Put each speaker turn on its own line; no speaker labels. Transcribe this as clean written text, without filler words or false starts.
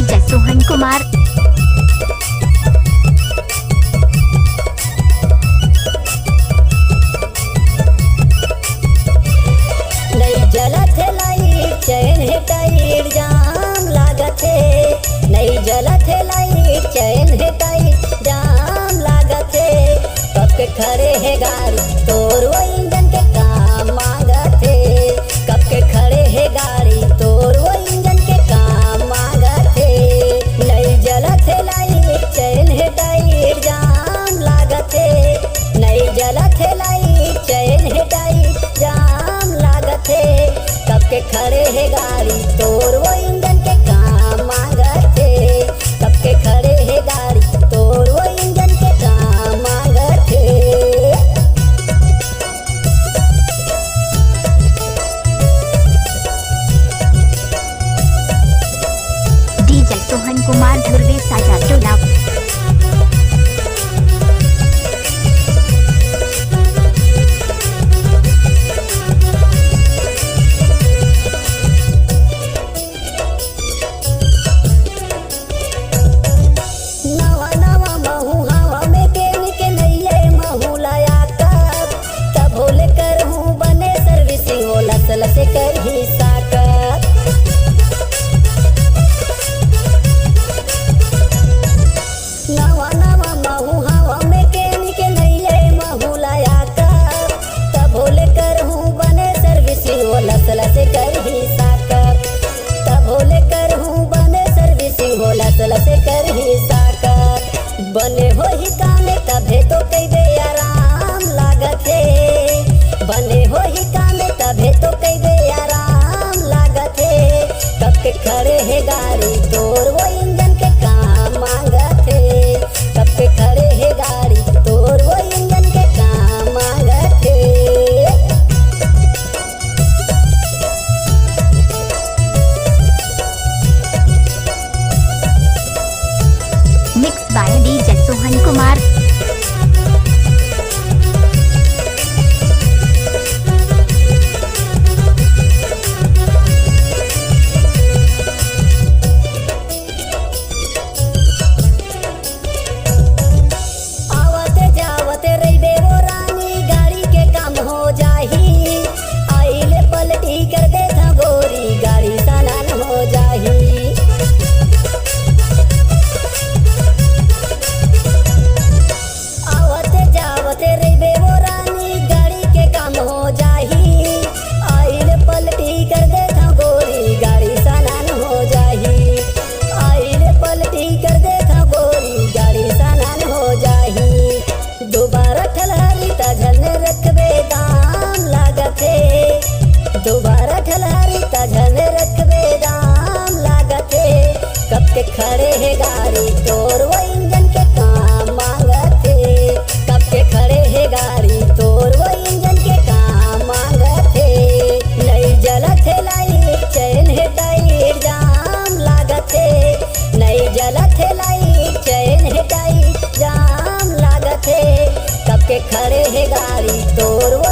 DJ Sohan Kumar.
नहीं जलत है लाइट चैन है टाइट जाम लागत है। नहीं जलत है लाइट चैन है टाइट जाम लागत है। कब के खड़े है गाड़ी तोर वो इंजन के काम मांगत है। कब के खड़े है गाड़ी तोर वो इंजन के काम मांगत है। नहीं जलत है लाइट चैन है टाइट जाम लागत है। नहीं जलत है लाइट चैन है टाइट जाम लागत है। कब के खड़े है गाड़ी तोर वो इंजन के काम मांगत है। कब के खड़े है गाड़ी तोर वो इंजन के काम मांगत है।
डीजे सोहन कुमार धुर्वे साजा टोला।
नवा नवा महू हवा में केन के नैये महू लाया कर। तब होले कर हूँ बने सर्विसिंग हो लसल से कर ही साकर। नवा नवा महू हवा में केन के नैये महू लाया कर। तब होले कर हूँ बने सर्विसिंग हो लसल से कर ही साकर। तब होले कर हूँ बने सर्विसिंग हो लसल से कर ही साकर। बने हो ही कामे तभे तो कई दे आराम लागत है। बने हो ही कामे तभे तो कई दे आराम लागत है। कब के खड़े है गाड़ी तोर वो इंजन के काम मांगत है। कब के खड़े है गाड़ी तोर वो इंजन के काम मांगत है।
Mix by DJ Sohan Kumar.
आवते जावते रही देवो रानी गाड़ी के काम हो जाही। आइले पलटी कर दे था गोरी गाड़ी सालान हो जाही। आवते जावते रही देवो रानी गाड़ी के काम हो जाही। आइले पलटी कर दे था गोरी गाड़ी सालान हो जाही। आइले पलटी कर दे था गोरी गाड़ी सालान हो जाही। दोबारा ठलहरी तझने रखबे दाम लागत है। दोबारा ठलहरी तझने रखबे दाम लागत है। कब के खड़े है गाड़ी तोर वो इंजन के काम मांगत है। कब के खड़े है गाड़ी तोर वो इंजन के काम मांगत है। नहीं जलत है लाइट चैन है टाइट जाम लागत है। नहीं जलत है लाइट चैन है टाइट जाम लागत है। कब के खड़े है गाड़ी तोर वो